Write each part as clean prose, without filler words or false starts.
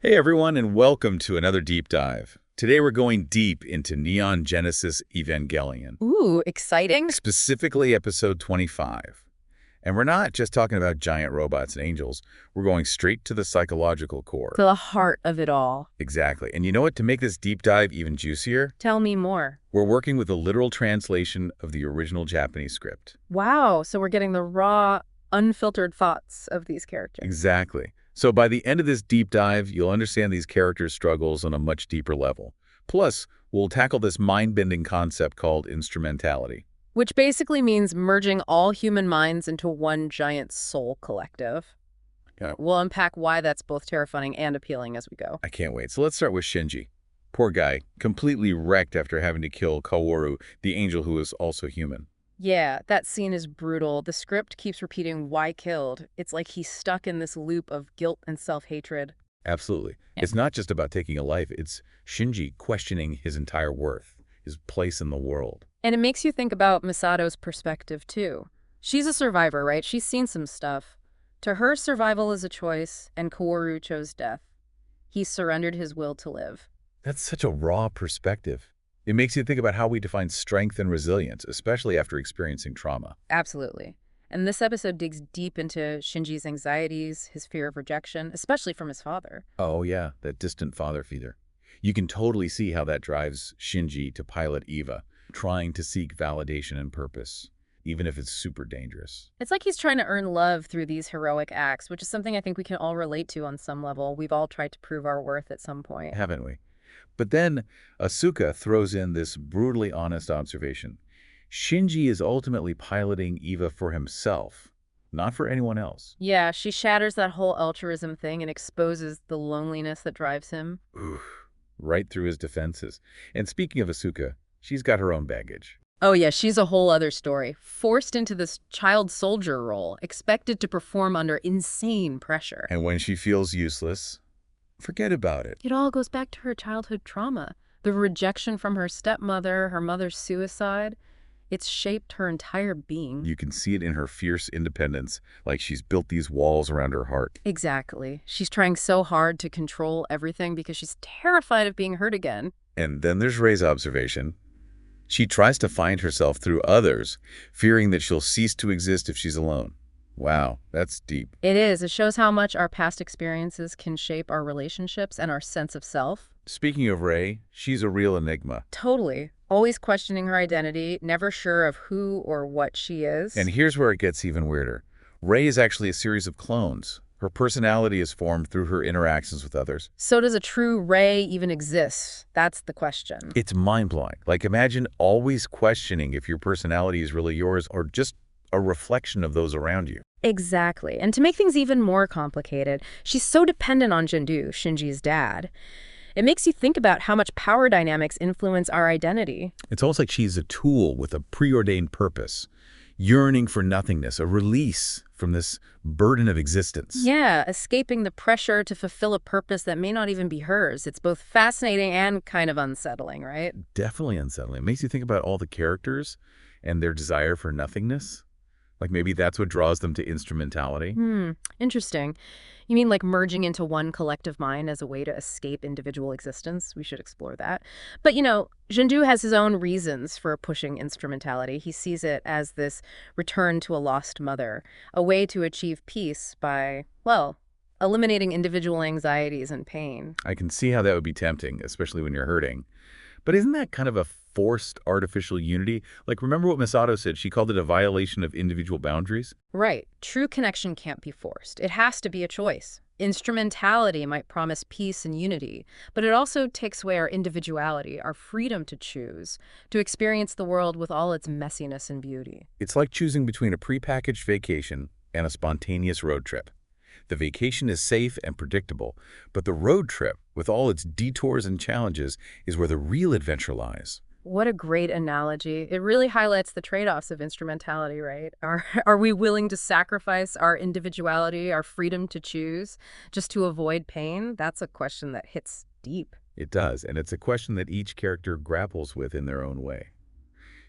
Hey everyone, and welcome to another deep dive. Today we're going deep into Neon Genesis Evangelion, Ooh, exciting. specifically episode 25. And we're not just talking about giant robots and angels, we're going straight to the psychological core. The heart of it all. Exactly. And you know what? To make this deep dive even juicier, Tell me more. we're working with a literal translation of the original Japanese script. Wow, so we're getting the raw, unfiltered thoughts of these characters. Exactly. So by the end of this deep dive, you'll understand these characters' struggles on a much deeper level. Plus, we'll tackle this mind-bending concept called instrumentality. Which basically means merging all human minds into one giant soul collective. Yeah. We'll unpack why that's both terrifying and appealing as we go. I can't wait. So let's start with Shinji. Poor guy, completely wrecked after having to kill Kaworu, the angel who is also human. Yeah, that scene is brutal. The script keeps repeating why killed. It's like he's stuck in this loop of guilt and self-hatred. Absolutely. Yeah. It's not just about taking a life. It's Shinji questioning his entire worth, his place in the world. And it makes you think about Misato's perspective, too. She's a survivor, right? She's seen some stuff. To her, survival is a choice, and Kaworu chose death. He surrendered his will to live. That's such a raw perspective. It makes you think about how we define strength and resilience, especially after experiencing trauma. Absolutely. And this episode digs deep into Shinji's anxieties, his fear of rejection, especially from his father. Oh yeah, that distant father figure. You can totally see how that drives Shinji to pilot Eva, trying to seek validation and purpose, even if it's super dangerous. It's like he's trying to earn love through these heroic acts, which is something I think we can all relate to on some level. We've all tried to prove our worth at some point. Haven't we? But then Asuka throws in this brutally honest observation. Shinji is ultimately piloting Eva for himself, not for anyone else. Yeah, she shatters that whole altruism thing and exposes the loneliness that drives him. Oof, right through his defenses. And speaking of Asuka, she's got her own baggage. Oh yeah, she's a whole other story. Forced into this child soldier role, expected to perform under insane pressure. And when she feels useless, forget about it. It all goes back to her childhood trauma. The rejection from her stepmother, her mother's suicide. It's shaped her entire being. You can see it in her fierce independence, like she's built these walls around her heart. Exactly. She's trying so hard to control everything because she's terrified of being hurt again. And then there's Ray's observation. She tries to find herself through others, fearing that she'll cease to exist if she's alone. Wow, that's deep. It is. It shows how much our past experiences can shape our relationships and our sense of self. Speaking of Ray, she's a real enigma. Totally. Always questioning her identity, never sure of who or what she is. And here's where it gets even weirder. Ray is actually a series of clones. Her personality is formed through her interactions with others. So does a true Ray even exist? That's the question. It's mind-blowing. Like, imagine always questioning if your personality is really yours or just a reflection of those around you. Exactly. And to make things even more complicated, she's so dependent on Jindu, Shinji's dad. It makes you think about how much power dynamics influence our identity. It's almost like she's a tool with a preordained purpose, yearning for nothingness, a release from this burden of existence. Yeah, escaping the pressure to fulfill a purpose that may not even be hers. It's both fascinating and kind of unsettling, right? Definitely unsettling. It makes you think about all the characters and their desire for nothingness. Like maybe that's what draws them to instrumentality. Interesting. You mean like merging into one collective mind as a way to escape individual existence? We should explore that. But Jindu has his own reasons for pushing instrumentality. He sees it as this return to a lost mother, a way to achieve peace by, well, eliminating individual anxieties and pain. I can see how that would be tempting, especially when you're hurting. But isn't that kind of a forced artificial unity? Like, remember what Misato said? She called it a violation of individual boundaries? Right. True connection can't be forced. It has to be a choice. Instrumentality might promise peace and unity, but it also takes away our individuality, our freedom to choose, to experience the world with all its messiness and beauty. It's like choosing between a prepackaged vacation and a spontaneous road trip. The vacation is safe and predictable, but the road trip, with all its detours and challenges, is where the real adventure lies. What a great analogy. It really highlights the trade-offs of instrumentality, right? Are we willing to sacrifice our individuality, our freedom to choose, just to avoid pain? That's a question that hits deep. It does, and it's a question that each character grapples with in their own way.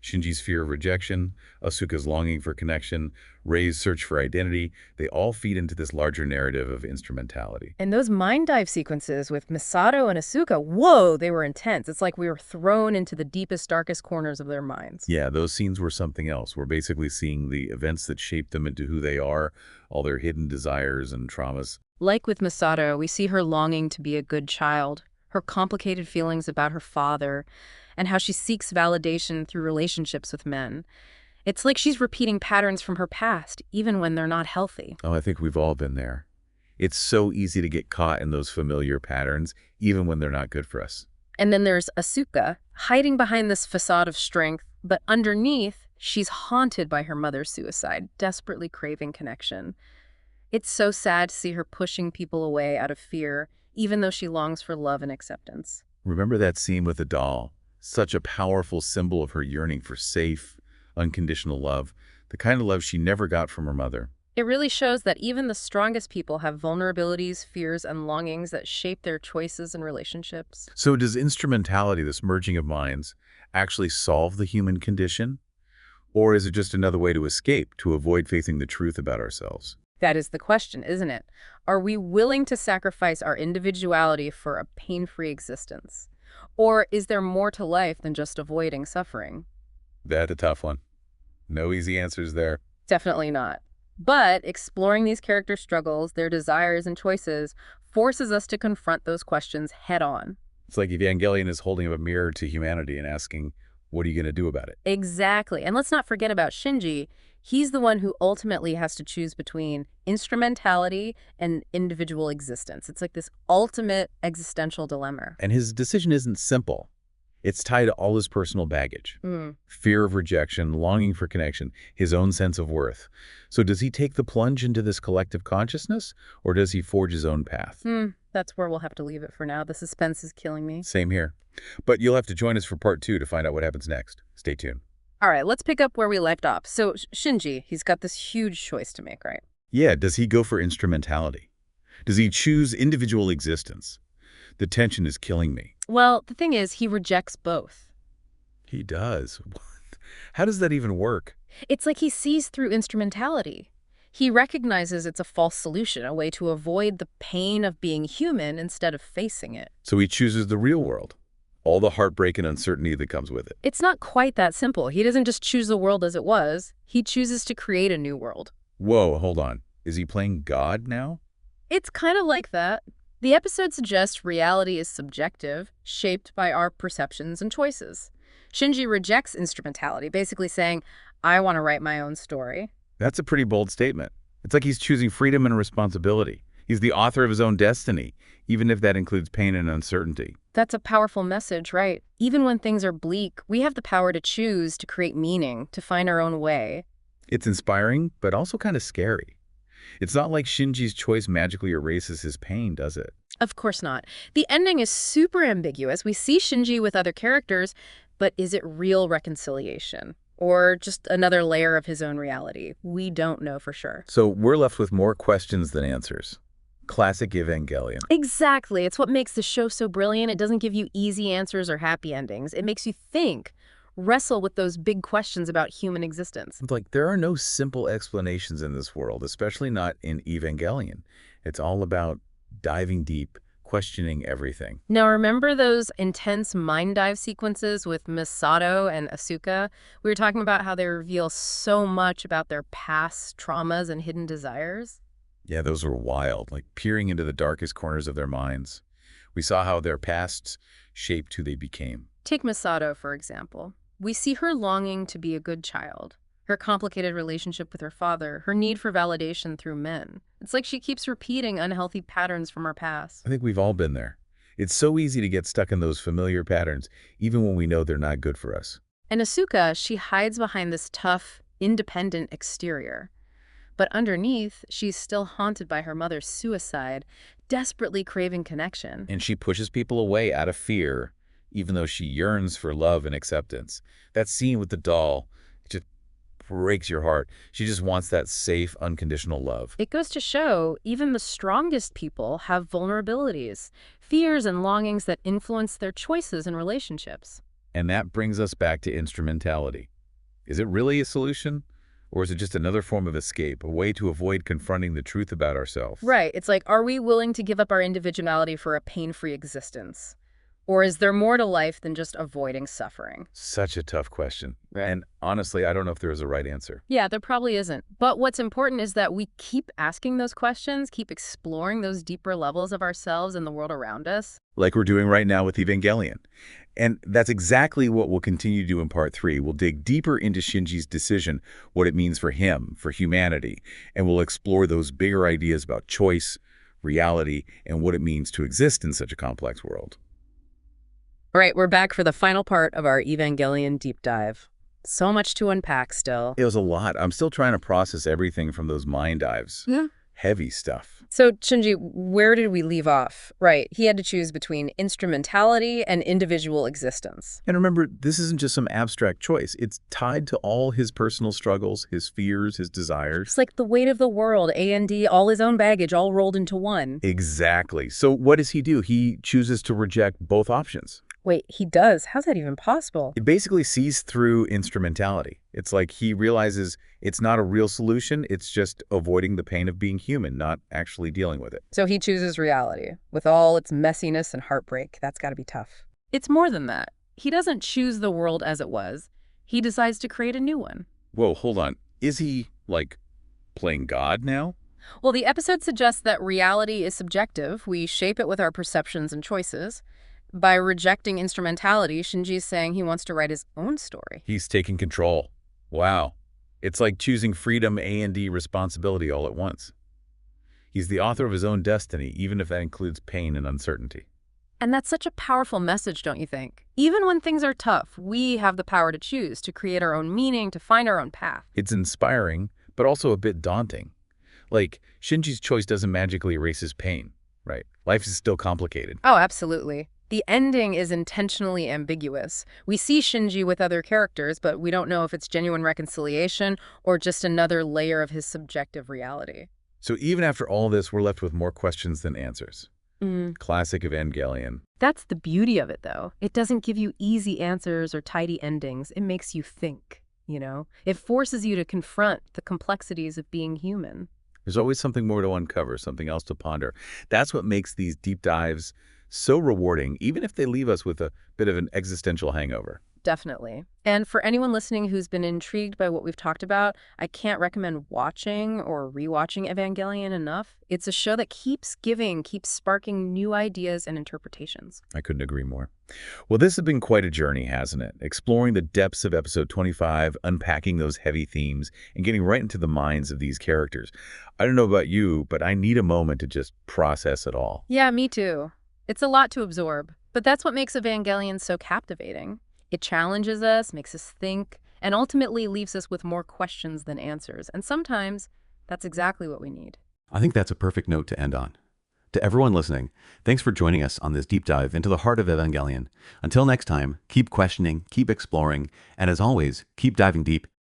Shinji's fear of rejection, Asuka's longing for connection, Rei's search for identity, they all feed into this larger narrative of instrumentality. And those mind dive sequences with Misato and Asuka, whoa, they were intense. It's like we were thrown into the deepest, darkest corners of their minds. Yeah, those scenes were something else. We're basically seeing the events that shaped them into who they are, all their hidden desires and traumas. Like with Misato, we see her longing to be a good child, her complicated feelings about her father, and how she seeks validation through relationships with men. It's like she's repeating patterns from her past, even when they're not healthy. Oh, I think we've all been there. It's so easy to get caught in those familiar patterns, even when they're not good for us. And then there's Asuka, hiding behind this facade of strength, but underneath, she's haunted by her mother's suicide, desperately craving connection. It's so sad to see her pushing people away out of fear, even though she longs for love and acceptance. Remember that scene with the doll? Such a powerful symbol of her yearning for safe, unconditional love, the kind of love she never got from her mother. It really shows that even the strongest people have vulnerabilities, fears, and longings that shape their choices and relationships. So does instrumentality, this merging of minds, actually solve the human condition? Or is it just another way to escape, to avoid facing the truth about ourselves? That is the question, isn't it? Are we willing to sacrifice our individuality for a pain-free existence? Or is there more to life than just avoiding suffering? That's a tough one. No easy answers there. Definitely not. But exploring these character struggles, their desires and choices, forces us to confront those questions head-on. It's like Evangelion is holding up a mirror to humanity and asking, what are you going to do about it? Exactly. And let's not forget about Shinji. He's the one who ultimately has to choose between instrumentality and individual existence. It's like this ultimate existential dilemma. And his decision isn't simple. It's tied to all his personal baggage. Fear of rejection, longing for connection, his own sense of worth. So does he take the plunge into this collective consciousness, or does he forge his own path? That's where we'll have to leave it for now. The suspense is killing me. Same here. But you'll have to join us for part 2 to find out what happens next. Stay tuned. All right, let's pick up where we left off. So Shinji, he's got this huge choice to make, right? Yeah, does he go for instrumentality? Does he choose individual existence? The tension is killing me. Well, the thing is, he rejects both. He does. What? How does that even work? It's like he sees through instrumentality. He recognizes it's a false solution, a way to avoid the pain of being human instead of facing it. So he chooses the real world, all the heartbreak and uncertainty that comes with it. It's not quite that simple. He doesn't just choose the world as it was. He chooses to create a new world. Whoa, hold on. Is he playing God now? It's kind of like that. The episode suggests reality is subjective, shaped by our perceptions and choices. Shinji rejects instrumentality, basically saying, I want to write my own story. That's a pretty bold statement. It's like he's choosing freedom and responsibility. He's the author of his own destiny, even if that includes pain and uncertainty. That's a powerful message, right? Even when things are bleak, we have the power to choose, to create meaning, to find our own way. It's inspiring, but also kind of scary. It's not like Shinji's choice magically erases his pain, does it? Of course not. The ending is super ambiguous. We see Shinji with other characters, but is it real reconciliation? Or just another layer of his own reality? We don't know for sure. So we're left with more questions than answers. Classic Evangelion. Exactly. It's what makes the show so brilliant. It doesn't give you easy answers or happy endings. It makes you think, wrestle with those big questions about human existence. Like, there are no simple explanations in this world, especially not in Evangelion. It's all about diving deep, questioning everything. Now, remember those intense mind dive sequences with Misato and Asuka? We were talking about how they reveal so much about their past traumas and hidden desires. Yeah, those were wild, like peering into the darkest corners of their minds. We saw how their pasts shaped who they became. Take Misato, for example. We see her longing to be a good child, her complicated relationship with her father, her need for validation through men. It's like she keeps repeating unhealthy patterns from her past. I think we've all been there. It's so easy to get stuck in those familiar patterns, even when we know they're not good for us. And Asuka, she hides behind this tough, independent exterior. But underneath, she's still haunted by her mother's suicide, desperately craving connection. And she pushes people away out of fear, even though she yearns for love and acceptance. That scene with the doll just breaks your heart. She just wants that safe, unconditional love. It goes to show even the strongest people have vulnerabilities, fears and longings that influence their choices and relationships. And that brings us back to instrumentality. Is it really a solution? Or is it just another form of escape, a way to avoid confronting the truth about ourselves? Right. It's like, are we willing to give up our individuality for a pain-free existence? Or is there more to life than just avoiding suffering? Such a tough question. Right. And honestly, I don't know if there is a right answer. Yeah, there probably isn't. But what's important is that we keep asking those questions, keep exploring those deeper levels of ourselves and the world around us. Like we're doing right now with Evangelion. And that's exactly what we'll continue to do in Part 3. We'll dig deeper into Shinji's decision, what it means for him, for humanity, and we'll explore those bigger ideas about choice, reality, and what it means to exist in such a complex world. All right, we're back for the final part of our Evangelion deep dive. So much to unpack still. It was a lot. I'm still trying to process everything from those mind dives. Yeah. Heavy stuff. So, Shinji, where did we leave off? Right, he had to choose between instrumentality and individual existence. And remember, this isn't just some abstract choice. It's tied to all his personal struggles, his fears, his desires. It's like the weight of the world, A&D, all his own baggage, all rolled into one. Exactly. So what does he do? He chooses to reject both options. Wait, he does? How's that even possible? It basically sees through instrumentality. It's like he realizes it's not a real solution. It's just avoiding the pain of being human, not actually dealing with it. So he chooses reality, with all its messiness and heartbreak. That's got to be tough. It's more than that. He doesn't choose the world as it was. He decides to create a new one. Whoa, hold on. Is he, like, playing God now? Well, the episode suggests that reality is subjective. We shape it with our perceptions and choices. By rejecting instrumentality, Shinji's saying he wants to write his own story. He's taking control. Wow. It's like choosing freedom and responsibility all at once. He's the author of his own destiny, even if that includes pain and uncertainty. And that's such a powerful message, don't you think? Even when things are tough, we have the power to choose, to create our own meaning, to find our own path. It's inspiring, but also a bit daunting. Like, Shinji's choice doesn't magically erase his pain, right? Life is still complicated. Oh, absolutely. The ending is intentionally ambiguous. We see Shinji with other characters, but we don't know if it's genuine reconciliation or just another layer of his subjective reality. So even after all this, we're left with more questions than answers. Classic Evangelion. That's the beauty of it, though. It doesn't give you easy answers or tidy endings. It makes you think, you know? It forces you to confront the complexities of being human. There's always something more to uncover, something else to ponder. That's what makes these deep dives so rewarding, even if they leave us with a bit of an existential hangover. Definitely. And for anyone listening who's been intrigued by what we've talked about, I can't recommend watching or rewatching Evangelion enough. It's a show that keeps giving, keeps sparking new ideas and interpretations. I couldn't agree more. Well, this has been quite a journey, hasn't it? Exploring the depths of episode 25, unpacking those heavy themes, and getting right into the minds of these characters. I don't know about you, but I need a moment to just process it all. Yeah, me too. It's a lot to absorb, but that's what makes Evangelion so captivating. It challenges us, makes us think, and ultimately leaves us with more questions than answers. And sometimes that's exactly what we need. I think that's a perfect note to end on. To everyone listening, thanks for joining us on this deep dive into the heart of Evangelion. Until next time, keep questioning, keep exploring, and as always, keep diving deep